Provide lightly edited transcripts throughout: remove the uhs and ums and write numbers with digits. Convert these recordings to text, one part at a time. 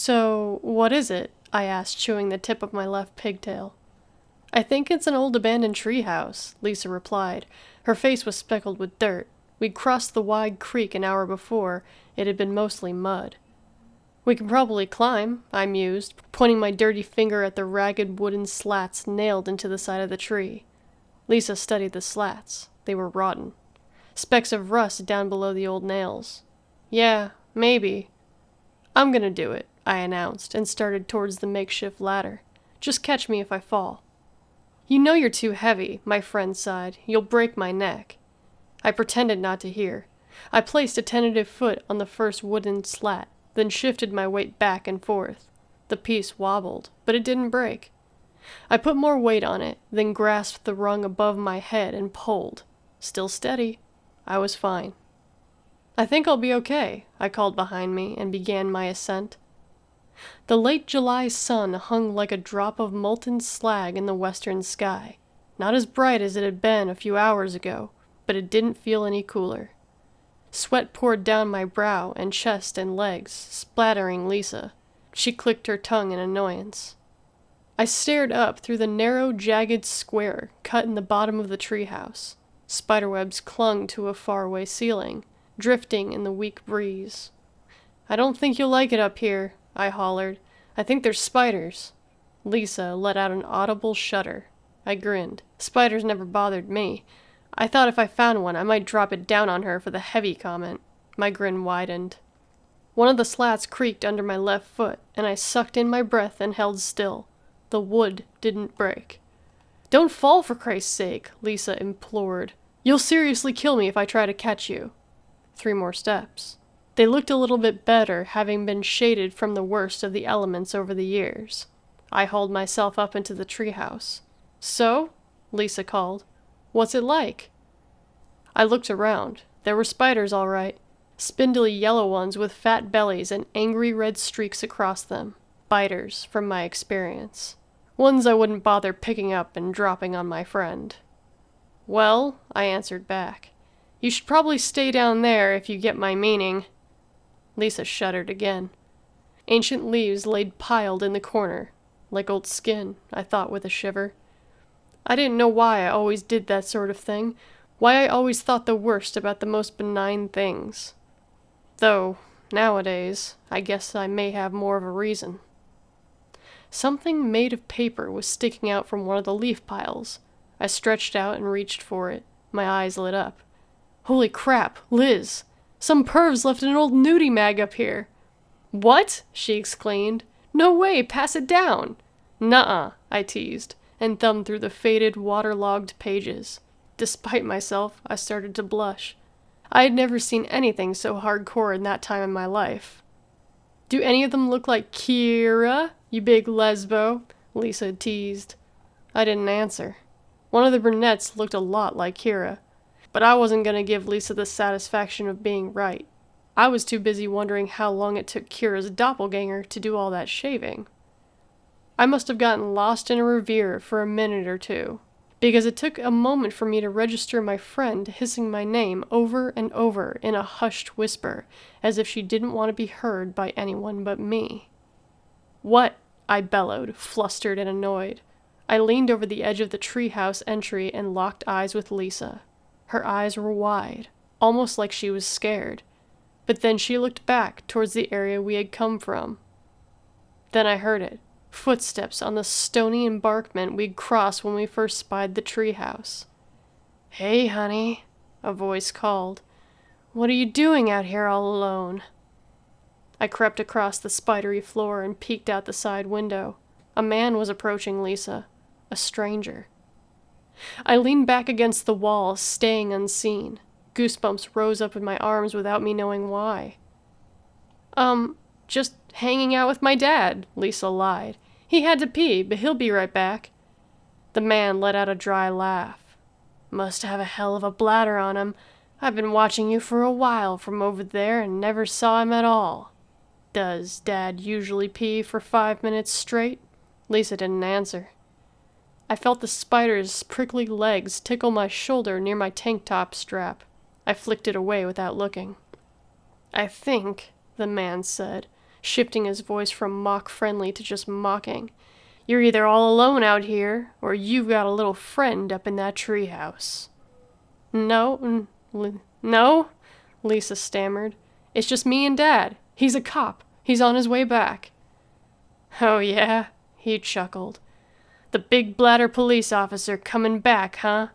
So, what is it? I asked, chewing the tip of my left pigtail. I think it's an old abandoned treehouse, Lisa replied. Her face was speckled with dirt. We'd crossed the wide creek an hour before. It had been mostly mud. We can probably climb, I mused, pointing my dirty finger at the ragged wooden slats nailed into the side of the tree. Lisa studied the slats. They were rotten. Specks of rust down below the old nails. Yeah, maybe. I'm gonna do it, I announced, and started towards the makeshift ladder. Just catch me if I fall. You know you're too heavy, my friend sighed. You'll break my neck. I pretended not to hear. I placed a tentative foot on the first wooden slat, then shifted my weight back and forth. The piece wobbled, but it didn't break. I put more weight on it, then grasped the rung above my head and pulled. Still steady. I was fine. I think I'll be okay, I called behind me and began my ascent. The late July sun hung like a drop of molten slag in the western sky, not as bright as it had been a few hours ago, but it didn't feel any cooler. Sweat poured down my brow and chest and legs, splattering Lisa. She clicked her tongue in annoyance. I stared up through the narrow, jagged square cut in the bottom of the treehouse. Spiderwebs clung to a faraway ceiling, drifting in the weak breeze. I don't think you'll like it up here, I hollered. I think there's spiders. Lisa let out an audible shudder. I grinned. Spiders never bothered me. I thought if I found one, I might drop it down on her for the heavy comment. My grin widened. One of the slats creaked under my left foot, and I sucked in my breath and held still. The wood didn't break. Don't fall, for Christ's sake, Lisa implored. You'll seriously kill me if I try to catch you. 3 more steps. They looked a little bit better, having been shaded from the worst of the elements over the years. I hauled myself up into the treehouse. So? Lisa called. What's it like? I looked around. There were spiders, all right. Spindly yellow ones with fat bellies and angry red streaks across them. Biters, from my experience. Ones I wouldn't bother picking up and dropping on my friend. Well, I answered back. You should probably stay down there if you get my meaning. Lisa shuddered again. Ancient leaves laid piled in the corner. Like old skin, I thought with a shiver. I didn't know why I always did that sort of thing, why I always thought the worst about the most benign things. Though, nowadays, I guess I may have more of a reason. Something made of paper was sticking out from one of the leaf piles. I stretched out and reached for it. My eyes lit up. Holy crap, Liz! Some pervs left an old nudie mag up here. What? She exclaimed. No way, pass it down. Nuh-uh, I teased, and thumbed through the faded, waterlogged pages. Despite myself, I started to blush. I had never seen anything so hardcore in that time in my life. Do any of them look like Kira, you big lesbo? Lisa teased. I didn't answer. One of the brunettes looked a lot like Kira. But I wasn't going to give Lisa the satisfaction of being right. I was too busy wondering how long it took Kira's doppelganger to do all that shaving. I must have gotten lost in a revere for a minute or two, because it took a moment for me to register my friend hissing my name over and over in a hushed whisper, as if she didn't want to be heard by anyone but me. What? I bellowed, flustered and annoyed. I leaned over the edge of the treehouse entry and locked eyes with Lisa. Her eyes were wide, almost like she was scared. But then she looked back towards the area we had come from. Then I heard it. Footsteps on the stony embankment we'd crossed when we first spied the treehouse. Hey, honey, a voice called. What are you doing out here all alone? I crept across the spidery floor and peeked out the side window. A man was approaching Lisa. A stranger. I leaned back against the wall, staying unseen. Goosebumps rose up in my arms without me knowing why. Just hanging out with my dad, Lisa lied. He had to pee, but he'll be right back. The man let out a dry laugh. Must have a hell of a bladder on him. I've been watching you for a while from over there and never saw him at all. Does Dad usually pee for 5 minutes straight? Lisa didn't answer. I felt the spider's prickly legs tickle my shoulder near my tank top strap. I flicked it away without looking. I think, the man said, shifting his voice from mock-friendly to just mocking. "You're either all alone out here, or you've got a little friend up in that treehouse." No, Lisa stammered. "It's just me and Dad. He's a cop. He's on his way back." "Oh yeah?" He chuckled. "The big bladder police officer coming back, huh?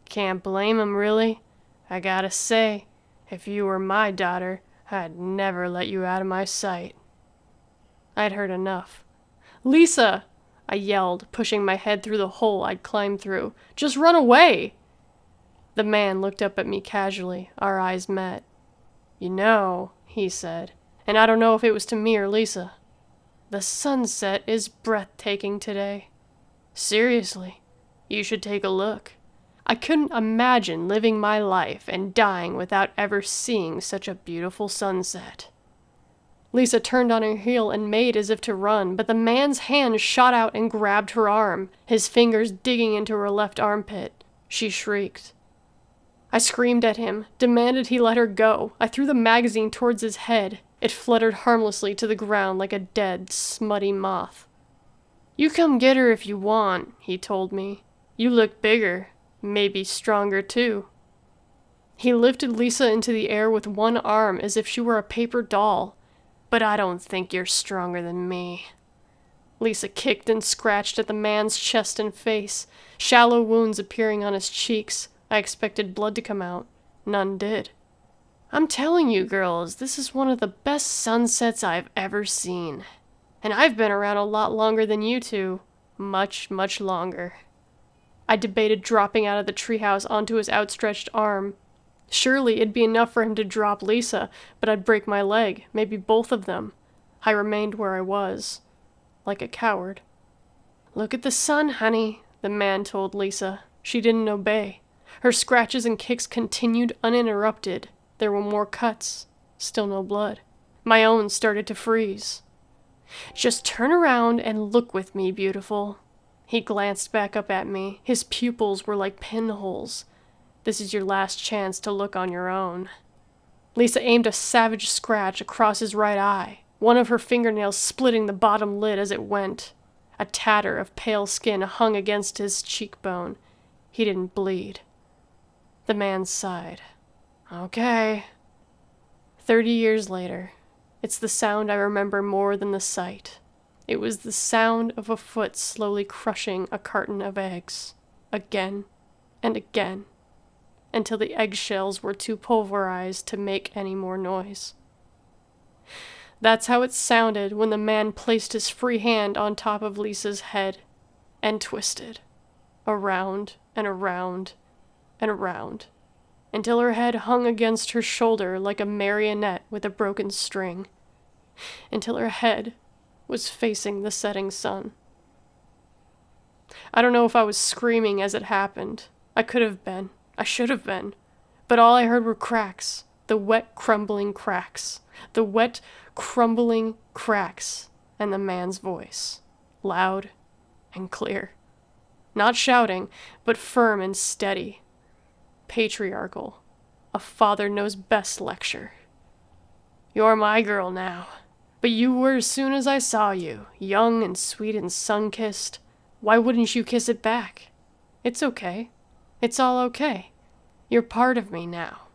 Can't blame him, really. I gotta say, if you were my daughter, I'd never let you out of my sight." I'd heard enough. "Lisa!" I yelled, pushing my head through the hole I'd climbed through. "Just run away!" The man looked up at me casually. Our eyes met. "You know," he said, and I don't know if it was to me or Lisa, "the sunset is breathtaking today. Seriously, you should take a look. I couldn't imagine living my life and dying without ever seeing such a beautiful sunset." Lisa turned on her heel and made as if to run, but the man's hand shot out and grabbed her arm, his fingers digging into her left armpit. She shrieked. I screamed at him, demanded he let her go. I threw the magazine towards his head. It fluttered harmlessly to the ground like a dead, smutty moth. "You come get her if you want," he told me. "You look bigger, maybe stronger too." He lifted Lisa into the air with one arm as if she were a paper doll. "But I don't think you're stronger than me." Lisa kicked and scratched at the man's chest and face, shallow wounds appearing on his cheeks. I expected blood to come out. None did. "I'm telling you, girls, this is one of the best sunsets I've ever seen. And I've been around a lot longer than you two. Much, much longer." I debated dropping out of the treehouse onto his outstretched arm. Surely it'd be enough for him to drop Lisa, but I'd break my leg, maybe both of them. I remained where I was, like a coward. "Look at the sun, honey," the man told Lisa. She didn't obey. Her scratches and kicks continued uninterrupted. There were more cuts, still no blood. My own started to freeze. "Just turn around and look with me, beautiful." He glanced back up at me. His pupils were like pinholes. "This is your last chance to look on your own." Lisa aimed a savage scratch across his right eye, one of her fingernails splitting the bottom lid as it went. A tatter of pale skin hung against his cheekbone. He didn't bleed. The man sighed. "Okay." 30 years later, it's the sound I remember more than the sight. It was the sound of a foot slowly crushing a carton of eggs, again and again, until the eggshells were too pulverized to make any more noise. That's how it sounded when the man placed his free hand on top of Lisa's head and twisted, around and around and around, until her head hung against her shoulder like a marionette with a broken string, until her head was facing the setting sun. I don't know if I was screaming as it happened. I could have been. I should have been. But all I heard were cracks, the wet, crumbling cracks, the wet, crumbling cracks, and the man's voice, loud and clear. Not shouting, but firm and steady. Patriarchal. A father knows best lecture. "You're my girl now. But you were as soon as I saw you, young and sweet and sun-kissed. Why wouldn't you kiss it back? It's okay. It's all okay. You're part of me now.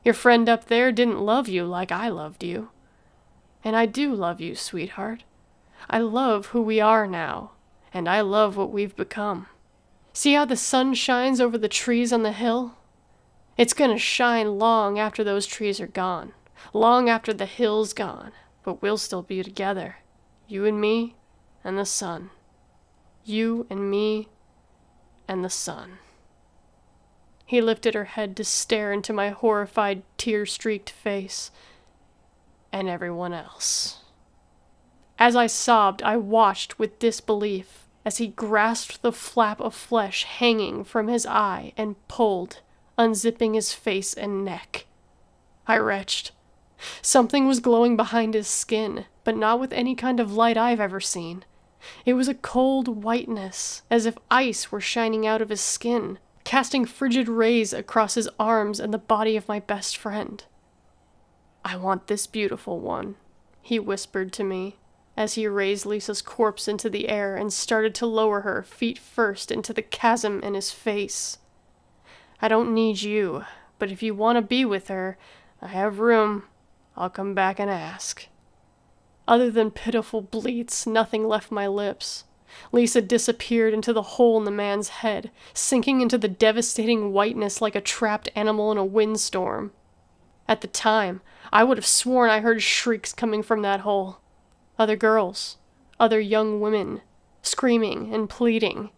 Your friend up there didn't love you like I loved you. And I do love you, sweetheart. I love who we are now, and I love what we've become. See how the sun shines over the trees on the hill? It's gonna shine long after those trees are gone, long after the hill's gone, but we'll still be together, you and me and the sun. You and me and the sun." He lifted her head to stare into my horrified, tear-streaked face. "And everyone else." As I sobbed, I watched with disbelief as he grasped the flap of flesh hanging from his eye and pulled, unzipping his face and neck. I retched. Something was glowing behind his skin, but not with any kind of light I've ever seen. It was a cold whiteness, as if ice were shining out of his skin, casting frigid rays across his arms and the body of my best friend. "I want this beautiful one," he whispered to me, as he raised Lisa's corpse into the air and started to lower her feet first into the chasm in his face. I don't need you, but if you want to be with her, I have room. I'll come back and ask. Other than pitiful bleats, nothing left my lips. Lisa disappeared into the hole in the man's head, sinking into the devastating whiteness like a trapped animal in a windstorm. At the time, I would have sworn I heard shrieks coming from that hole. Other girls, other young women, screaming and pleading.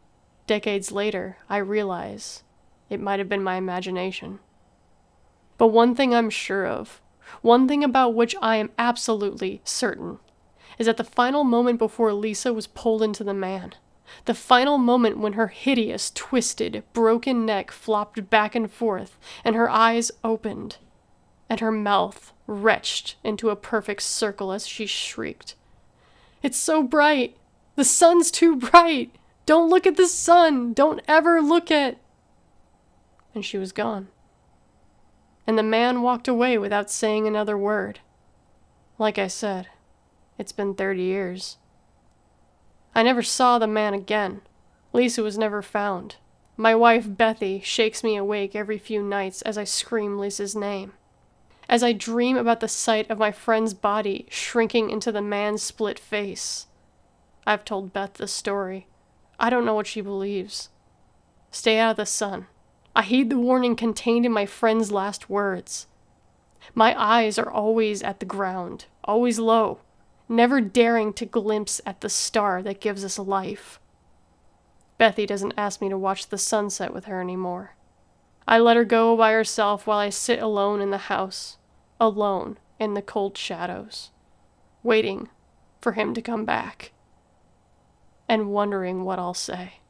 Decades later, I realize it might have been my imagination. But one thing I'm sure of, one thing about which I am absolutely certain, is that the final moment before Lisa was pulled into the man, the final moment when her hideous, twisted, broken neck flopped back and forth, and her eyes opened, and her mouth retched into a perfect circle as she shrieked, "It's so bright! The sun's too bright! Don't look at the sun! Don't ever look at..." And she was gone. And the man walked away without saying another word. Like I said, it's been 30 years. I never saw the man again. Lisa was never found. My wife, Bethy, shakes me awake every few nights as I scream Lisa's name. As I dream about the sight of my friend's body shrinking into the man's split face. I've told Beth the story. I don't know what she believes. Stay out of the sun. I heed the warning contained in my friend's last words. My eyes are always at the ground, always low, never daring to glimpse at the star that gives us life. Bethy doesn't ask me to watch the sunset with her anymore. I let her go by herself while I sit alone in the house, alone in the cold shadows, waiting for him to come back, and wondering what I'll say.